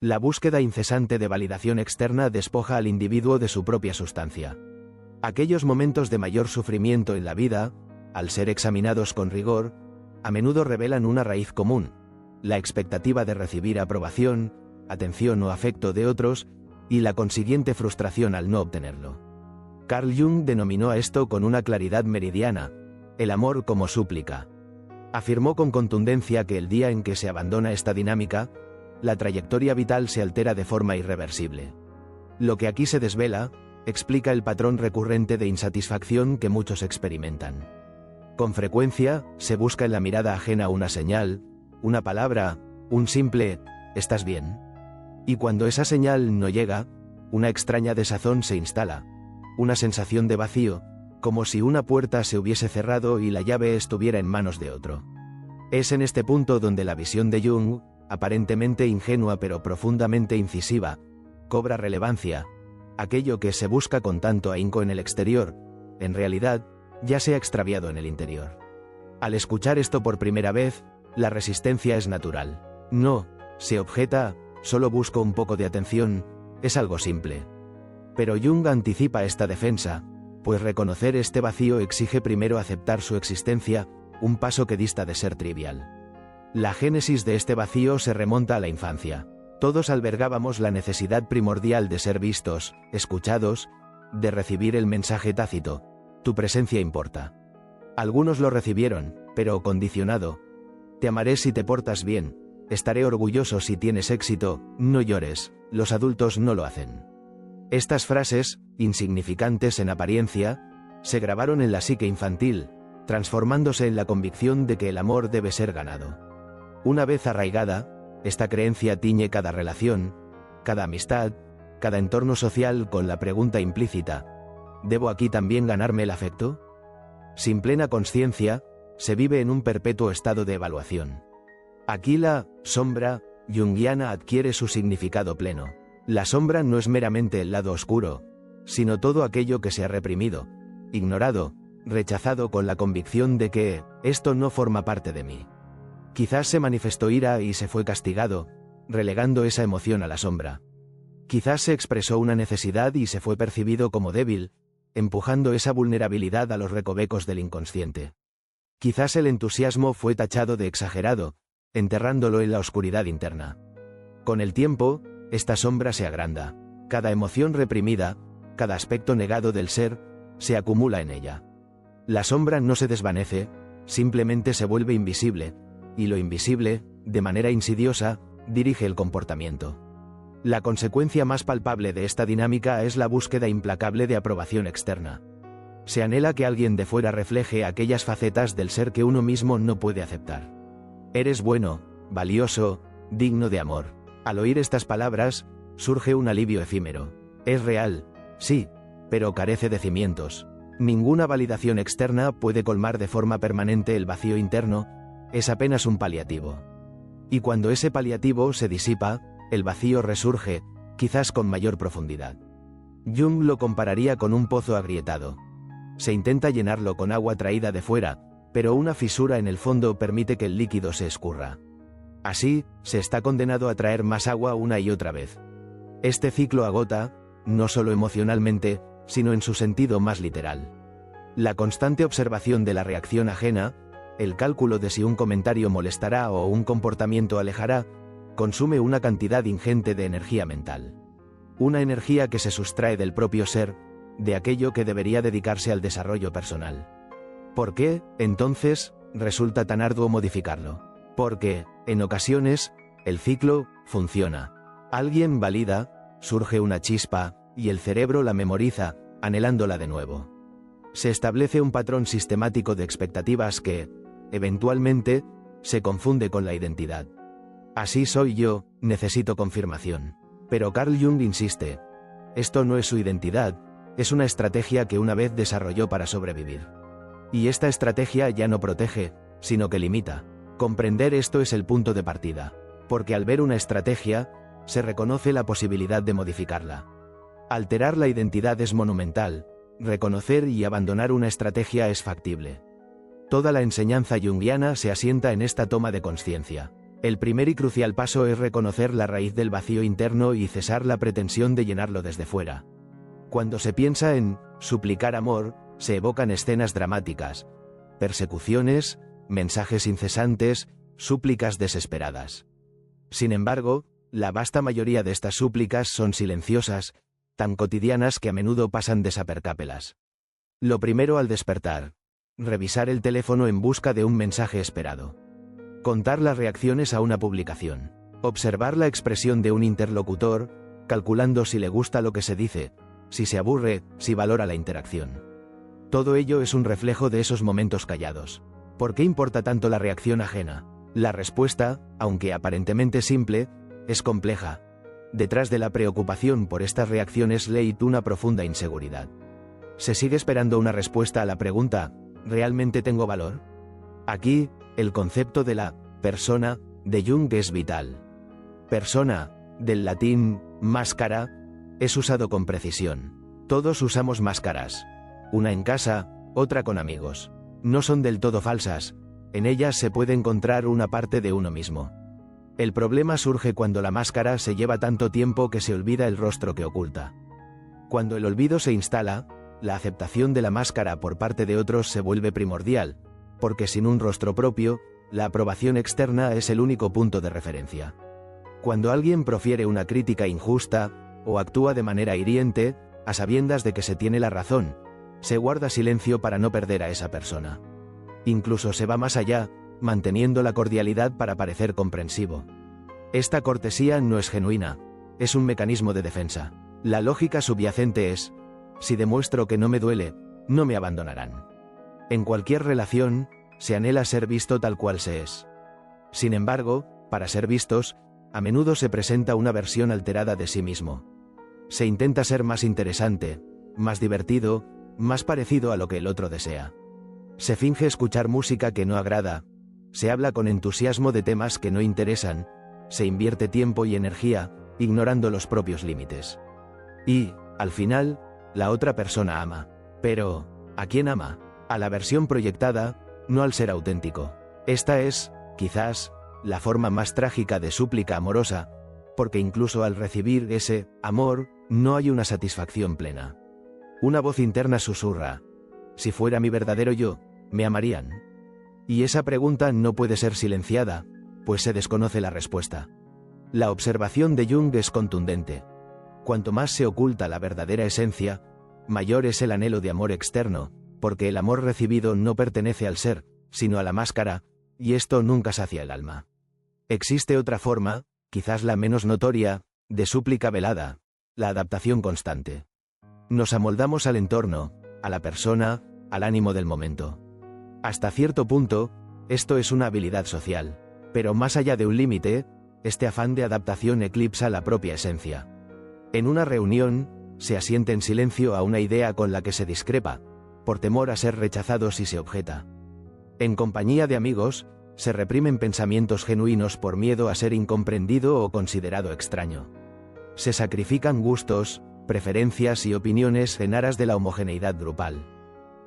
La búsqueda incesante de validación externa despoja al individuo de su propia sustancia. Aquellos momentos de mayor sufrimiento en la vida, al ser examinados con rigor, a menudo revelan una raíz común: la expectativa de recibir aprobación, atención o afecto de otros, y la consiguiente frustración al no obtenerlo. Carl Jung denominó a esto con una claridad meridiana: el amor como súplica. Afirmó con contundencia que el día en que se abandona esta dinámica, la trayectoria vital se altera de forma irreversible. Lo que aquí se desvela explica el patrón recurrente de insatisfacción que muchos experimentan. Con frecuencia, se busca en la mirada ajena una señal, una palabra, un simple «¿estás bien?». Y cuando esa señal no llega, una extraña desazón se instala, una sensación de vacío, como si una puerta se hubiese cerrado y la llave estuviera en manos de otro. Es en este punto donde la visión de Jung, aparentemente ingenua pero profundamente incisiva, cobra relevancia. Aquello que se busca con tanto ahínco en el exterior, en realidad, ya se ha extraviado en el interior. Al escuchar esto por primera vez, la resistencia es natural. No, se objeta, solo busco un poco de atención, es algo simple. Pero Jung anticipa esta defensa, pues reconocer este vacío exige primero aceptar su existencia, un paso que dista de ser trivial. La génesis de este vacío se remonta a la infancia. Todos albergábamos la necesidad primordial de ser vistos, escuchados, de recibir el mensaje tácito: tu presencia importa. Algunos lo recibieron, pero condicionado: te amaré si te portas bien, estaré orgulloso si tienes éxito, no llores. Los adultos no lo hacen. Estas frases, insignificantes en apariencia, se grabaron en la psique infantil, transformándose en la convicción de que el amor debe ser ganado. Una vez arraigada, esta creencia tiñe cada relación, cada amistad, cada entorno social con la pregunta implícita: ¿debo aquí también ganarme el afecto? Sin plena conciencia, se vive en un perpetuo estado de evaluación. Aquí la sombra junguiana adquiere su significado pleno. La sombra no es meramente el lado oscuro, sino todo aquello que se ha reprimido, ignorado, rechazado con la convicción de que esto no forma parte de mí. Quizás se manifestó ira y se fue castigado, relegando esa emoción a la sombra. Quizás se expresó una necesidad y se fue percibido como débil, empujando esa vulnerabilidad a los recovecos del inconsciente. Quizás el entusiasmo fue tachado de exagerado, enterrándolo en la oscuridad interna. Con el tiempo, esta sombra se agranda. Cada emoción reprimida, cada aspecto negado del ser, se acumula en ella. La sombra no se desvanece, simplemente se vuelve invisible, y lo invisible, de manera insidiosa, dirige el comportamiento. La consecuencia más palpable de esta dinámica es la búsqueda implacable de aprobación externa. Se anhela que alguien de fuera refleje aquellas facetas del ser que uno mismo no puede aceptar. Eres bueno, valioso, digno de amor. Al oír estas palabras, surge un alivio efímero. Es real, sí, pero carece de cimientos. Ninguna validación externa puede colmar de forma permanente el vacío interno, es apenas un paliativo. Y cuando ese paliativo se disipa, el vacío resurge, quizás con mayor profundidad. Jung lo compararía con un pozo agrietado. Se intenta llenarlo con agua traída de fuera, pero una fisura en el fondo permite que el líquido se escurra. Así, se está condenado a traer más agua una y otra vez. Este ciclo agota, no solo emocionalmente, sino en su sentido más literal. La constante observación de la reacción ajena, el cálculo de si un comentario molestará o un comportamiento alejará, consume una cantidad ingente de energía mental. Una energía que se sustrae del propio ser, de aquello que debería dedicarse al desarrollo personal. ¿Por qué, entonces, resulta tan arduo modificarlo? Porque, en ocasiones, el ciclo funciona. Alguien valida, surge una chispa, y el cerebro la memoriza, anhelándola de nuevo. Se establece un patrón sistemático de expectativas que, eventualmente, se confunde con la identidad. Así soy yo, necesito confirmación. Pero Carl Jung insiste: esto no es su identidad, es una estrategia que una vez desarrolló para sobrevivir. Y esta estrategia ya no protege, sino que limita. Comprender esto es el punto de partida, porque al ver una estrategia, se reconoce la posibilidad de modificarla. Alterar la identidad es monumental, reconocer y abandonar una estrategia es factible. Toda la enseñanza junguiana se asienta en esta toma de conciencia. El primer y crucial paso es reconocer la raíz del vacío interno y cesar la pretensión de llenarlo desde fuera. Cuando se piensa en suplicar amor, se evocan escenas dramáticas, persecuciones, mensajes incesantes, súplicas desesperadas. Sin embargo, la vasta mayoría de estas súplicas son silenciosas, tan cotidianas que a menudo pasan desapercápelas. Lo primero al despertar. Revisar el teléfono en busca de un mensaje esperado. Contar las reacciones a una publicación. Observar la expresión de un interlocutor, calculando si le gusta lo que se dice, si se aburre, si valora la interacción. Todo ello es un reflejo de esos momentos callados. ¿Por qué importa tanto la reacción ajena? La respuesta, aunque aparentemente simple, es compleja. Detrás de la preocupación por estas reacciones late una profunda inseguridad. Se sigue esperando una respuesta a la pregunta, ¿realmente tengo valor? Aquí, el concepto de la persona de Jung es vital. Persona, del latín máscara, es usado con precisión. Todos usamos máscaras. Una en casa, otra con amigos. No son del todo falsas, en ellas se puede encontrar una parte de uno mismo. El problema surge cuando la máscara se lleva tanto tiempo que se olvida el rostro que oculta. Cuando el olvido se instala, la aceptación de la máscara por parte de otros se vuelve primordial, porque sin un rostro propio, la aprobación externa es el único punto de referencia. Cuando alguien profiere una crítica injusta, o actúa de manera hiriente, a sabiendas de que se tiene la razón, se guarda silencio para no perder a esa persona. Incluso se va más allá, manteniendo la cordialidad para parecer comprensivo. Esta cortesía no es genuina, es un mecanismo de defensa. La lógica subyacente es, si demuestro que no me duele, no me abandonarán. En cualquier relación, se anhela ser visto tal cual se es. Sin embargo, para ser vistos, a menudo se presenta una versión alterada de sí mismo. Se intenta ser más interesante, más divertido, más parecido a lo que el otro desea. Se finge escuchar música que no agrada, se habla con entusiasmo de temas que no interesan, se invierte tiempo y energía, ignorando los propios límites. Y, al final, la otra persona ama. Pero, ¿a quién ama? A la versión proyectada, no al ser auténtico. Esta es, quizás, la forma más trágica de súplica amorosa, porque incluso al recibir ese amor, no hay una satisfacción plena. Una voz interna susurra, si fuera mi verdadero yo, ¿me amarían? Y esa pregunta no puede ser silenciada, pues se desconoce la respuesta. La observación de Jung es contundente. Cuanto más se oculta la verdadera esencia, mayor es el anhelo de amor externo, porque el amor recibido no pertenece al ser, sino a la máscara, y esto nunca sacia el alma. Existe otra forma, quizás la menos notoria, de súplica velada, la adaptación constante. Nos amoldamos al entorno, a la persona, al ánimo del momento. Hasta cierto punto, esto es una habilidad social, pero más allá de un límite, este afán de adaptación eclipsa la propia esencia. En una reunión, se asiente en silencio a una idea con la que se discrepa, por temor a ser rechazado si se objeta. En compañía de amigos, se reprimen pensamientos genuinos por miedo a ser incomprendido o considerado extraño. Se sacrifican gustos, preferencias y opiniones en aras de la homogeneidad grupal.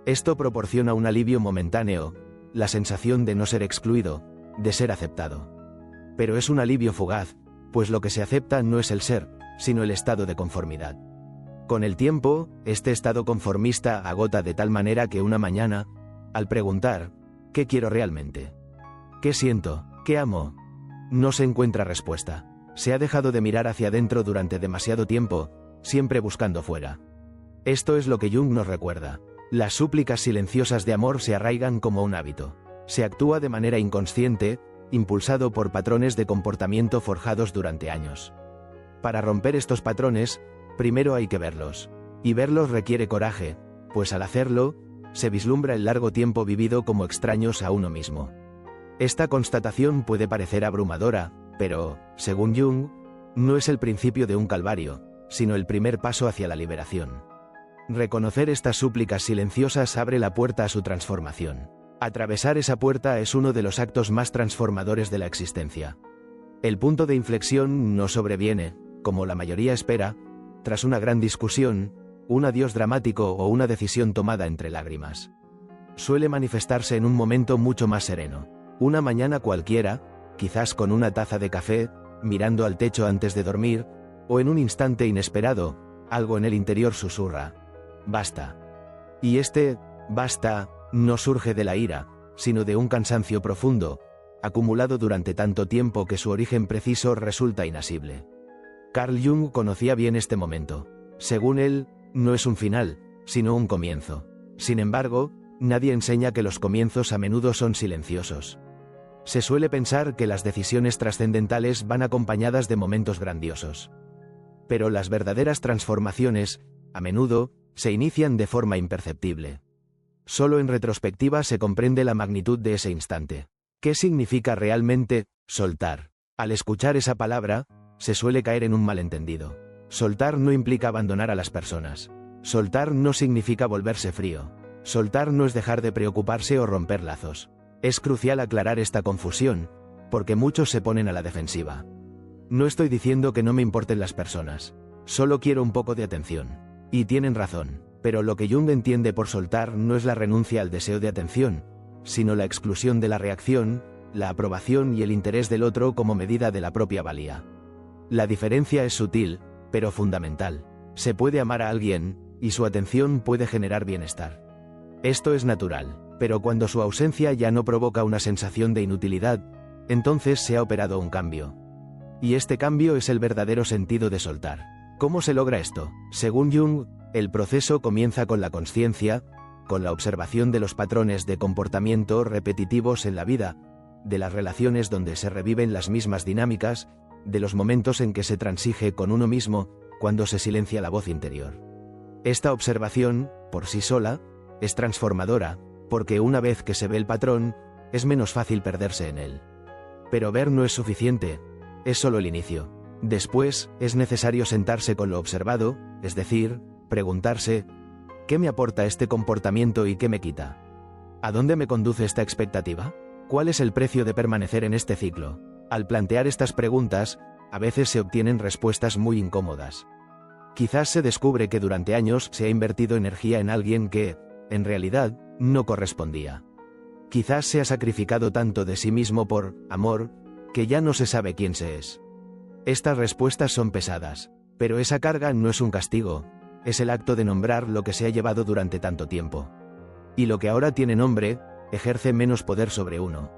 Esto proporciona un alivio momentáneo, la sensación de no ser excluido, de ser aceptado. Pero es un alivio fugaz, pues lo que se acepta no es el ser, sino el estado de conformidad. Con el tiempo, este estado conformista agota de tal manera que una mañana, al preguntar, ¿qué quiero realmente? ¿Qué siento? ¿Qué amo? No se encuentra respuesta. Se ha dejado de mirar hacia adentro durante demasiado tiempo, siempre buscando fuera. Esto es lo que Jung nos recuerda. Las súplicas silenciosas de amor se arraigan como un hábito. Se actúa de manera inconsciente, impulsado por patrones de comportamiento forjados durante años. Para romper estos patrones, primero hay que verlos. Y verlos requiere coraje, pues al hacerlo, se vislumbra el largo tiempo vivido como extraños a uno mismo. Esta constatación puede parecer abrumadora, pero, según Jung, no es el principio de un calvario, sino el primer paso hacia la liberación. Reconocer estas súplicas silenciosas abre la puerta a su transformación. Atravesar esa puerta es uno de los actos más transformadores de la existencia. El punto de inflexión no sobreviene, como la mayoría espera, tras una gran discusión, un adiós dramático o una decisión tomada entre lágrimas. Suele manifestarse en un momento mucho más sereno. Una mañana cualquiera, quizás con una taza de café, mirando al techo antes de dormir, o en un instante inesperado, algo en el interior susurra: basta. Y este basta no surge de la ira, sino de un cansancio profundo, acumulado durante tanto tiempo que su origen preciso resulta inasible. Carl Jung conocía bien este momento. Según él, no es un final, sino un comienzo. Sin embargo, nadie enseña que los comienzos a menudo son silenciosos. Se suele pensar que las decisiones trascendentales van acompañadas de momentos grandiosos. Pero las verdaderas transformaciones, a menudo, se inician de forma imperceptible. Solo en retrospectiva se comprende la magnitud de ese instante. ¿Qué significa realmente soltar? Al escuchar esa palabra, se suele caer en un malentendido. Soltar no implica abandonar a las personas. Soltar no significa volverse frío. Soltar no es dejar de preocuparse o romper lazos. Es crucial aclarar esta confusión, porque muchos se ponen a la defensiva. No estoy diciendo que no me importen las personas. Solo quiero un poco de atención. Y tienen razón, pero lo que Jung entiende por soltar no es la renuncia al deseo de atención, sino la exclusión de la reacción, la aprobación y el interés del otro como medida de la propia valía. La diferencia es sutil, pero fundamental. Se puede amar a alguien, y su atención puede generar bienestar. Esto es natural, pero cuando su ausencia ya no provoca una sensación de inutilidad, entonces se ha operado un cambio. Y este cambio es el verdadero sentido de soltar. ¿Cómo se logra esto? Según Jung, el proceso comienza con la consciencia, con la observación de los patrones de comportamiento repetitivos en la vida, de las relaciones donde se reviven las mismas dinámicas, de los momentos en que se transige con uno mismo, cuando se silencia la voz interior. Esta observación, por sí sola, es transformadora, porque una vez que se ve el patrón, es menos fácil perderse en él. Pero ver no es suficiente, es solo el inicio. Después, es necesario sentarse con lo observado, es decir, preguntarse: ¿qué me aporta este comportamiento y qué me quita? ¿A dónde me conduce esta expectativa? ¿Cuál es el precio de permanecer en este ciclo? Al plantear estas preguntas, a veces se obtienen respuestas muy incómodas. Quizás se descubre que durante años se ha invertido energía en alguien que, en realidad, no correspondía. Quizás se ha sacrificado tanto de sí mismo por amor, que ya no se sabe quién se es. Estas respuestas son pesadas, pero esa carga no es un castigo, es el acto de nombrar lo que se ha llevado durante tanto tiempo. Y lo que ahora tiene nombre, ejerce menos poder sobre uno.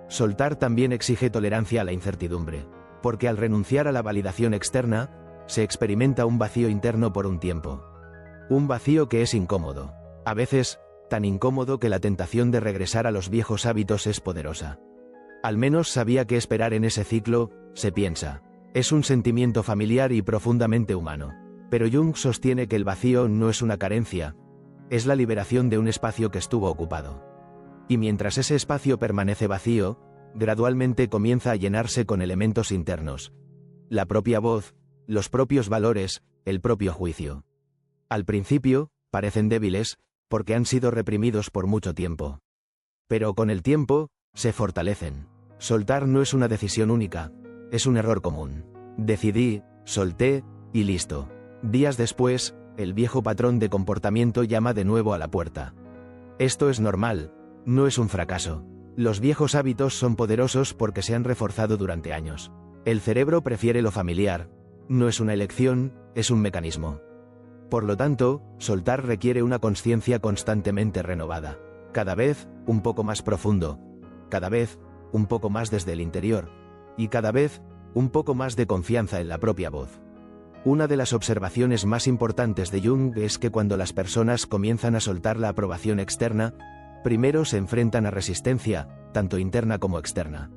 Soltar también exige tolerancia a la incertidumbre, porque al renunciar a la validación externa, se experimenta un vacío interno por un tiempo. Un vacío que es incómodo, a veces, tan incómodo que la tentación de regresar a los viejos hábitos es poderosa. Al menos sabía qué esperar en ese ciclo, se piensa. Es un sentimiento familiar y profundamente humano. Pero Jung sostiene que el vacío no es una carencia, es la liberación de un espacio que estuvo ocupado. Y mientras ese espacio permanece vacío, gradualmente comienza a llenarse con elementos internos. La propia voz, los propios valores, el propio juicio. Al principio, parecen débiles, porque han sido reprimidos por mucho tiempo. Pero con el tiempo, se fortalecen. Soltar no es una decisión única, es un error común. Decidí, solté, y listo. Días después, el viejo patrón de comportamiento llama de nuevo a la puerta. Esto es normal, no es un fracaso. Los viejos hábitos son poderosos porque se han reforzado durante años. El cerebro prefiere lo familiar, no es una elección, es un mecanismo. Por lo tanto, soltar requiere una conciencia constantemente renovada. Cada vez, un poco más profundo. Cada vez, un poco más desde el interior. Y cada vez, un poco más de confianza en la propia voz. Una de las observaciones más importantes de Jung es que cuando las personas comienzan a soltar la aprobación externa, primero se enfrentan a resistencia, tanto interna como externa.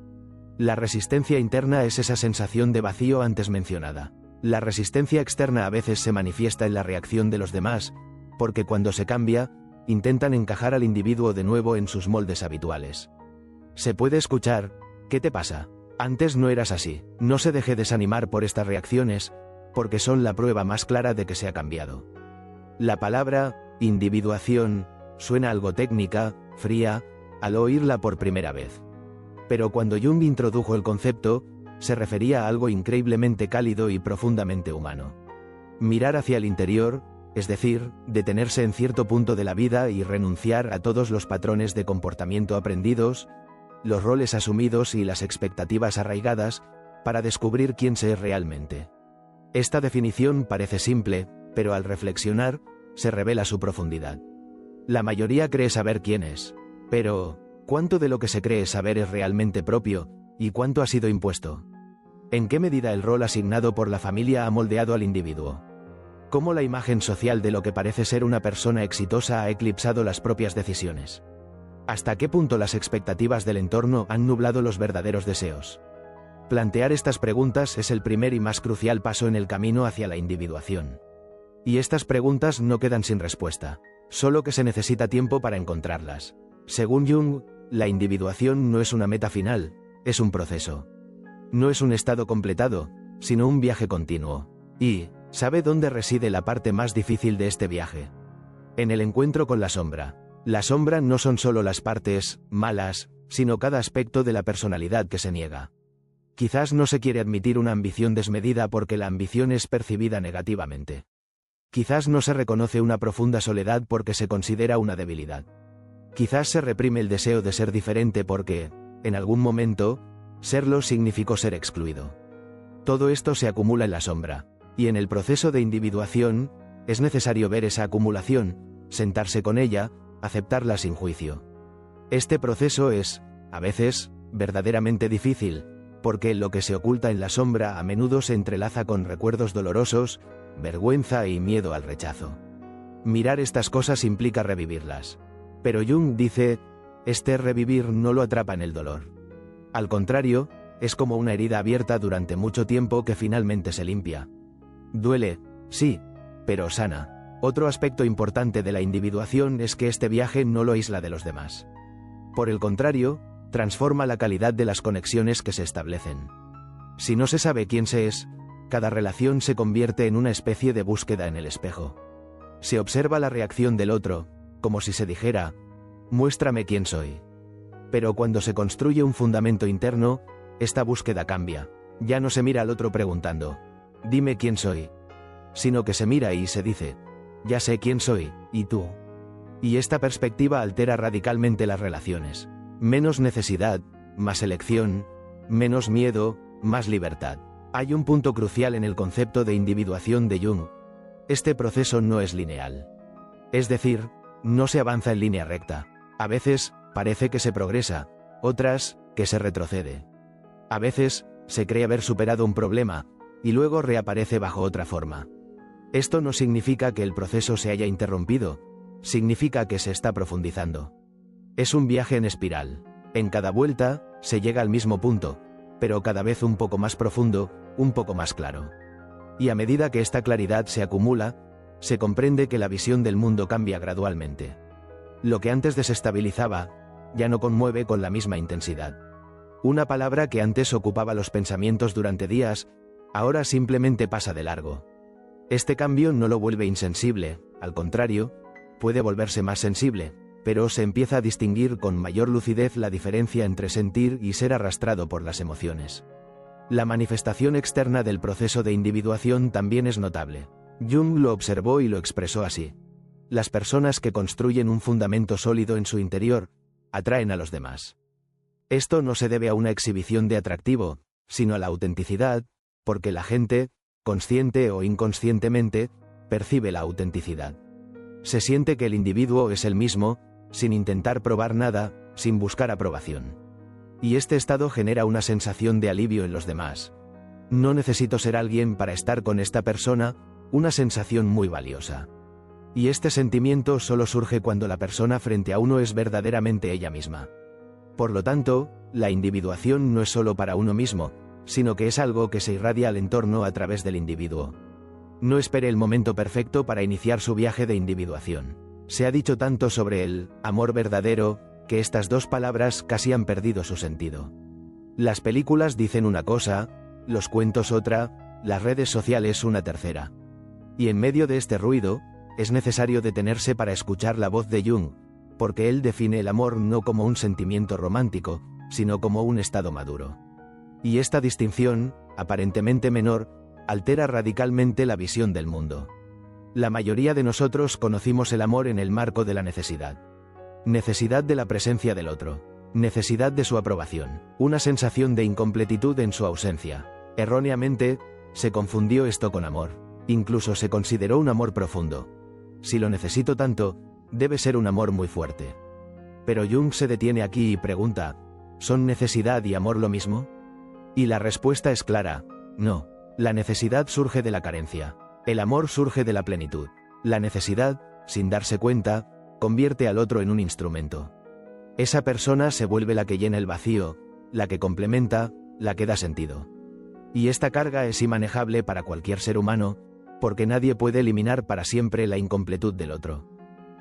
La resistencia interna es esa sensación de vacío antes mencionada. La resistencia externa a veces se manifiesta en la reacción de los demás, porque cuando se cambia, intentan encajar al individuo de nuevo en sus moldes habituales. Se puede escuchar: ¿qué te pasa? Antes no eras así. No se deje desanimar por estas reacciones, porque son la prueba más clara de que se ha cambiado. La palabra individuación suena algo técnica, fría, al oírla por primera vez. Pero cuando Jung introdujo el concepto, se refería a algo increíblemente cálido y profundamente humano. Mirar hacia el interior, es decir, detenerse en cierto punto de la vida y renunciar a todos los patrones de comportamiento aprendidos, los roles asumidos y las expectativas arraigadas, para descubrir quién se es realmente. Esta definición parece simple, pero al reflexionar, se revela su profundidad. La mayoría cree saber quién es, pero ¿cuánto de lo que se cree saber es realmente propio, y cuánto ha sido impuesto? ¿En qué medida el rol asignado por la familia ha moldeado al individuo? ¿Cómo la imagen social de lo que parece ser una persona exitosa ha eclipsado las propias decisiones? ¿Hasta qué punto las expectativas del entorno han nublado los verdaderos deseos? Plantear estas preguntas es el primer y más crucial paso en el camino hacia la individuación. Y estas preguntas no quedan sin respuesta, solo que se necesita tiempo para encontrarlas. Según Jung, la individuación no es una meta final, es un proceso. No es un estado completado, sino un viaje continuo. Y, ¿sabe dónde reside la parte más difícil de este viaje? En el encuentro con la sombra. La sombra no son solo las partes malas, sino cada aspecto de la personalidad que se niega. Quizás no se quiere admitir una ambición desmedida porque la ambición es percibida negativamente. Quizás no se reconoce una profunda soledad porque se considera una debilidad. Quizás se reprime el deseo de ser diferente porque, en algún momento, serlo significó ser excluido. Todo esto se acumula en la sombra, y en el proceso de individuación, es necesario ver esa acumulación, sentarse con ella, aceptarla sin juicio. Este proceso es, a veces, verdaderamente difícil, porque lo que se oculta en la sombra a menudo se entrelaza con recuerdos dolorosos, vergüenza y miedo al rechazo. Mirar estas cosas implica revivirlas. Pero Jung dice, este revivir no lo atrapa en el dolor. Al contrario, es como una herida abierta durante mucho tiempo que finalmente se limpia. Duele, sí, pero sana. Otro aspecto importante de la individuación es que este viaje no lo aísla de los demás. Por el contrario, transforma la calidad de las conexiones que se establecen. Si no se sabe quién se es, cada relación se convierte en una especie de búsqueda en el espejo. Se observa la reacción del otro, como si se dijera, muéstrame quién soy. Pero cuando se construye un fundamento interno, esta búsqueda cambia. Ya no se mira al otro preguntando, dime quién soy, sino que se mira y se dice, ya sé quién soy, ¿y tú? Y esta perspectiva altera radicalmente las relaciones. Menos necesidad, más elección, menos miedo, más libertad. Hay un punto crucial en el concepto de individuación de Jung. Este proceso no es lineal. Es decir, no se avanza en línea recta. A veces, parece que se progresa, otras, que se retrocede. A veces, se cree haber superado un problema, y luego reaparece bajo otra forma. Esto no significa que el proceso se haya interrumpido, significa que se está profundizando. Es un viaje en espiral. En cada vuelta, se llega al mismo punto, pero cada vez un poco más profundo, un poco más claro. Y a medida que esta claridad se acumula, se comprende que la visión del mundo cambia gradualmente. Lo que antes desestabilizaba, ya no conmueve con la misma intensidad. Una palabra que antes ocupaba los pensamientos durante días, ahora simplemente pasa de largo. Este cambio no lo vuelve insensible, al contrario, puede volverse más sensible, pero se empieza a distinguir con mayor lucidez la diferencia entre sentir y ser arrastrado por las emociones. La manifestación externa del proceso de individuación también es notable. Jung lo observó y lo expresó así. Las personas que construyen un fundamento sólido en su interior, atraen a los demás. Esto no se debe a una exhibición de atractivo, sino a la autenticidad, porque la gente, consciente o inconscientemente, percibe la autenticidad. Se siente que el individuo es el mismo, sin intentar probar nada, sin buscar aprobación. Y este estado genera una sensación de alivio en los demás. No necesito ser alguien para estar con esta persona, una sensación muy valiosa. Y este sentimiento solo surge cuando la persona frente a uno es verdaderamente ella misma. Por lo tanto, la individuación no es solo para uno mismo, sino que es algo que se irradia al entorno a través del individuo. No espere el momento perfecto para iniciar su viaje de individuación. Se ha dicho tanto sobre el amor verdadero, que estas dos palabras casi han perdido su sentido. Las películas dicen una cosa, los cuentos otra, las redes sociales una tercera. Y en medio de este ruido, es necesario detenerse para escuchar la voz de Jung, porque él define el amor no como un sentimiento romántico, sino como un estado maduro. Y esta distinción, aparentemente menor, altera radicalmente la visión del mundo. La mayoría de nosotros conocimos el amor en el marco de la necesidad. Necesidad de la presencia del otro. necesidad de su aprobación, una sensación de incompletitud en su ausencia. Erróneamente, se confundió esto con amor. Incluso se consideró un amor profundo. Si lo necesito tanto, debe ser un amor muy fuerte. Pero Jung se detiene aquí y pregunta, ¿son necesidad y amor lo mismo? Y la respuesta es clara, no. La necesidad surge de la carencia. El amor surge de la plenitud. La necesidad, sin darse cuenta, convierte al otro en un instrumento. Esa persona se vuelve la que llena el vacío, la que complementa, la que da sentido. Y esta carga es inmanejable para cualquier ser humano, porque nadie puede eliminar para siempre la incompletud del otro.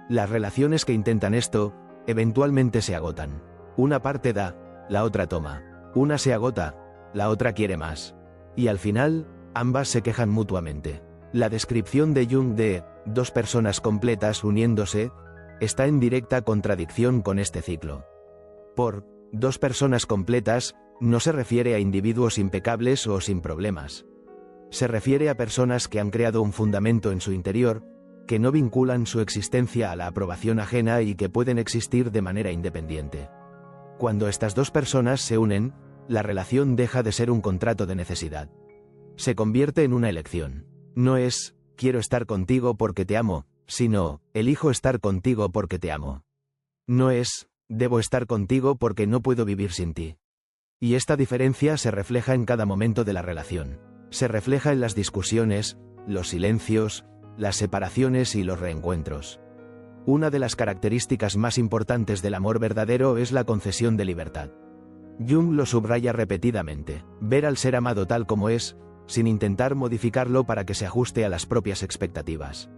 Las relaciones que intentan esto, eventualmente se agotan. Una parte da, la otra toma. Una se agota, la otra quiere más. Y al final, ambas se quejan mutuamente. La descripción de Jung de dos personas completas uniéndose está en directa contradicción con este ciclo. Por dos personas completas no se refiere a individuos impecables o sin problemas. Se refiere a personas que han creado un fundamento en su interior, que no vinculan su existencia a la aprobación ajena y que pueden existir de manera independiente. Cuando estas dos personas se unen, la relación deja de ser un contrato de necesidad. Se convierte en una elección. No es, quiero estar contigo porque te amo, sino, elijo estar contigo porque te amo. No es, debo estar contigo porque no puedo vivir sin ti. Y esta diferencia se refleja en cada momento de la relación. Se refleja en las discusiones, los silencios, las separaciones y los reencuentros. Una de las características más importantes del amor verdadero es la concesión de libertad. Jung lo subraya repetidamente, ver al ser amado tal como es, sin intentar modificarlo para que se ajuste a las propias expectativas.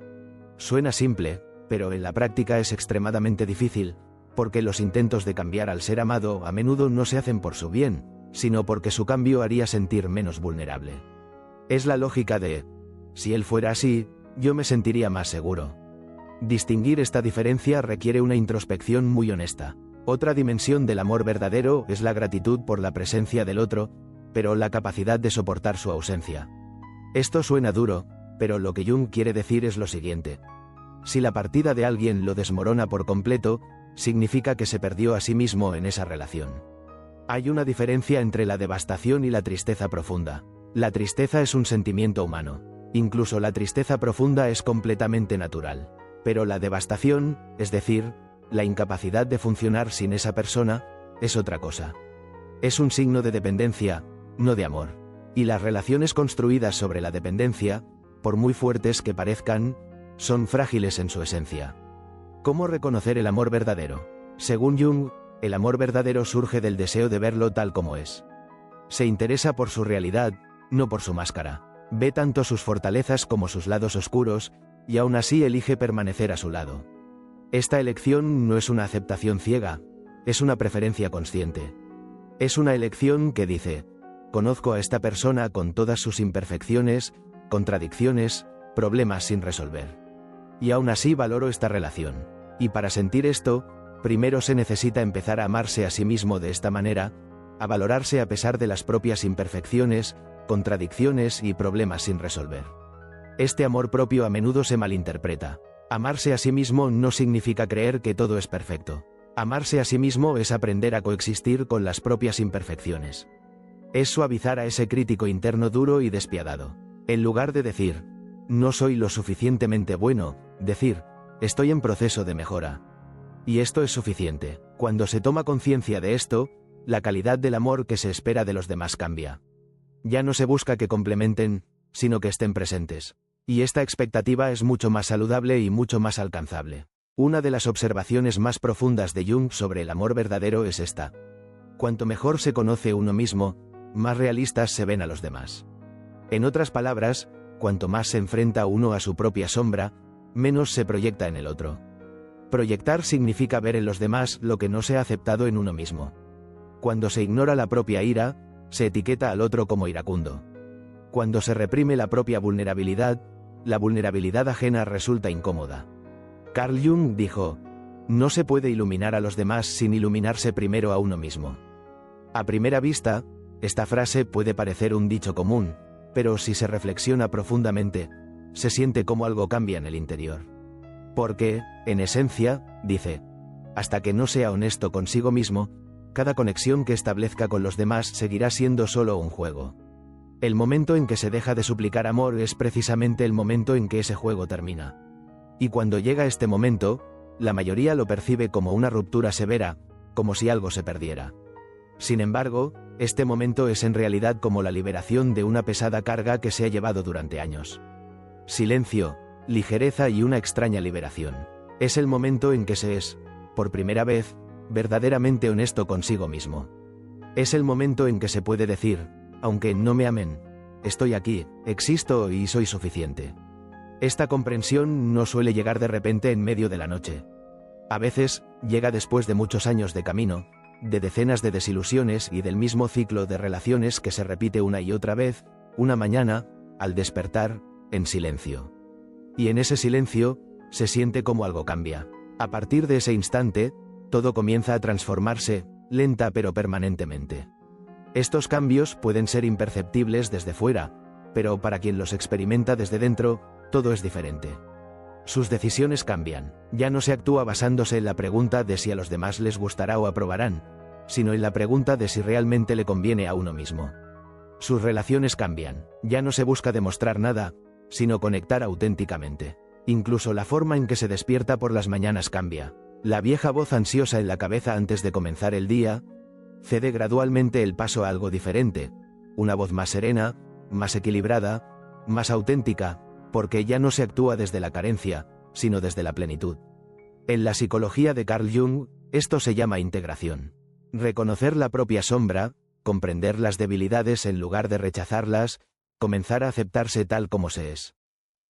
Suena simple, pero en la práctica es extremadamente difícil, porque los intentos de cambiar al ser amado a menudo no se hacen por su bien, sino porque su cambio haría sentir menos vulnerable. Es la lógica de, si él fuera así, yo me sentiría más seguro. Distinguir esta diferencia requiere una introspección muy honesta. Otra dimensión del amor verdadero es la gratitud por la presencia del otro, pero la capacidad de soportar su ausencia. Esto suena duro, pero lo que Jung quiere decir es lo siguiente. Si la partida de alguien lo desmorona por completo, significa que se perdió a sí mismo en esa relación. Hay una diferencia entre la devastación y la tristeza profunda. La tristeza es un sentimiento humano. Incluso la tristeza profunda es completamente natural. Pero la devastación, es decir, la incapacidad de funcionar sin esa persona, es otra cosa. Es un signo de dependencia, no de amor. Y las relaciones construidas sobre la dependencia, por muy fuertes que parezcan, son frágiles en su esencia. ¿Cómo reconocer el amor verdadero? Según Jung, el amor verdadero surge del deseo de verlo tal como es. Se interesa por su realidad, no por su máscara. Ve tanto sus fortalezas como sus lados oscuros, y aún así elige permanecer a su lado. Esta elección no es una aceptación ciega, es una preferencia consciente. Es una elección que dice, conozco a esta persona con todas sus imperfecciones, contradicciones, problemas sin resolver. Y aún así valoro esta relación. Y para sentir esto, primero se necesita empezar a amarse a sí mismo de esta manera, a valorarse a pesar de las propias imperfecciones, contradicciones y problemas sin resolver. Este amor propio a menudo se malinterpreta. Amarse a sí mismo no significa creer que todo es perfecto. Amarse a sí mismo es aprender a coexistir con las propias imperfecciones. Es suavizar a ese crítico interno duro y despiadado. En lugar de decir, no soy lo suficientemente bueno, decir, estoy en proceso de mejora. Y esto es suficiente. Cuando se toma conciencia de esto, la calidad del amor que se espera de los demás cambia. Ya no se busca que complementen, sino que estén presentes. Y esta expectativa es mucho más saludable y mucho más alcanzable. Una de las observaciones más profundas de Jung sobre el amor verdadero es esta. Cuanto mejor se conoce uno mismo, más realistas se ven a los demás. En otras palabras, cuanto más se enfrenta uno a su propia sombra, menos se proyecta en el otro. Proyectar significa ver en los demás lo que no se ha aceptado en uno mismo. Cuando se ignora la propia ira, se etiqueta al otro como iracundo. Cuando se reprime la propia vulnerabilidad, la vulnerabilidad ajena resulta incómoda. Carl Jung dijo, no se puede iluminar a los demás sin iluminarse primero a uno mismo. A primera vista, esta frase puede parecer un dicho común, pero si se reflexiona profundamente, se siente como algo cambia en el interior. Porque, en esencia, dice, hasta que no sea honesto consigo mismo, cada conexión que establezca con los demás seguirá siendo solo un juego. El momento en que se deja de suplicar amor es precisamente el momento en que ese juego termina. Y cuando llega este momento, la mayoría lo percibe como una ruptura severa, como si algo se perdiera. Sin embargo, este momento es en realidad como la liberación de una pesada carga que se ha llevado durante años. Silencio, ligereza y una extraña liberación. Es el momento en que se es, por primera vez, verdaderamente honesto consigo mismo. Es el momento en que se puede decir, aunque no me amen, estoy aquí, existo y soy suficiente. Esta comprensión no suele llegar de repente en medio de la noche. A veces, llega después de muchos años de camino, de decenas de desilusiones y del mismo ciclo de relaciones que se repite una y otra vez, una mañana, al despertar, en silencio. Y en ese silencio, se siente como algo cambia. A partir de ese instante, todo comienza a transformarse, lenta pero permanentemente. Estos cambios pueden ser imperceptibles desde fuera, pero para quien los experimenta desde dentro, todo es diferente. Sus decisiones cambian, ya no se actúa basándose en la pregunta de si a los demás les gustará o aprobarán, sino en la pregunta de si realmente le conviene a uno mismo. Sus relaciones cambian, ya no se busca demostrar nada, sino conectar auténticamente. Incluso la forma en que se despierta por las mañanas cambia. La vieja voz ansiosa en la cabeza antes de comenzar el día, cede gradualmente el paso a algo diferente, una voz más serena, más equilibrada, más auténtica, porque ya no se actúa desde la carencia, sino desde la plenitud. En la psicología de Carl Jung, esto se llama integración. Reconocer la propia sombra, comprender las debilidades en lugar de rechazarlas, comenzar a aceptarse tal como se es.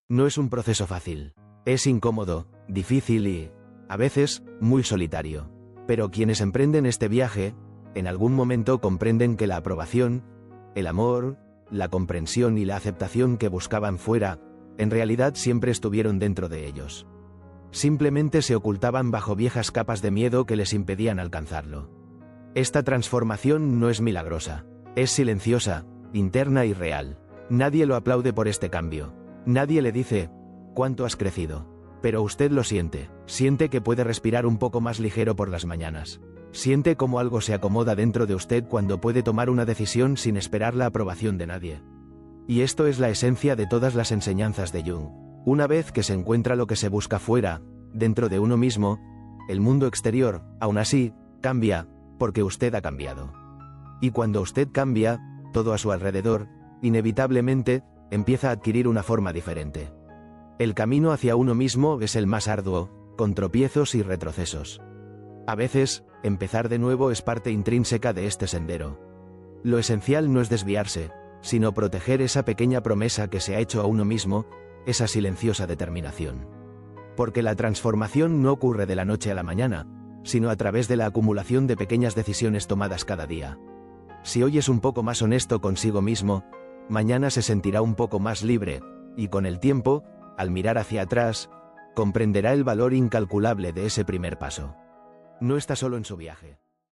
No es un proceso fácil. Es incómodo, difícil y, a veces, muy solitario. Pero quienes emprenden este viaje, en algún momento comprenden que la aprobación, el amor, la comprensión y la aceptación que buscaban fuera, en realidad siempre estuvieron dentro de ellos. Simplemente se ocultaban bajo viejas capas de miedo que les impedían alcanzarlo. Esta transformación no es milagrosa, es silenciosa, interna y real. Nadie lo aplaude por este cambio. Nadie le dice, ¿cuánto has crecido? Pero usted lo siente, siente que puede respirar un poco más ligero por las mañanas. Siente cómo algo se acomoda dentro de usted cuando puede tomar una decisión sin esperar la aprobación de nadie. Y esto es la esencia de todas las enseñanzas de Jung. Una vez que se encuentra lo que se busca fuera, dentro de uno mismo, el mundo exterior, aún así, cambia, porque usted ha cambiado. Y cuando usted cambia, todo a su alrededor, inevitablemente, empieza a adquirir una forma diferente. El camino hacia uno mismo es el más arduo, con tropiezos y retrocesos. A veces, empezar de nuevo es parte intrínseca de este sendero. Lo esencial no es desviarse, sino proteger esa pequeña promesa que se ha hecho a uno mismo, esa silenciosa determinación. Porque la transformación no ocurre de la noche a la mañana, sino a través de la acumulación de pequeñas decisiones tomadas cada día. Si hoy es un poco más honesto consigo mismo, mañana se sentirá un poco más libre, y con el tiempo, al mirar hacia atrás, comprenderá el valor incalculable de ese primer paso. No está solo en su viaje.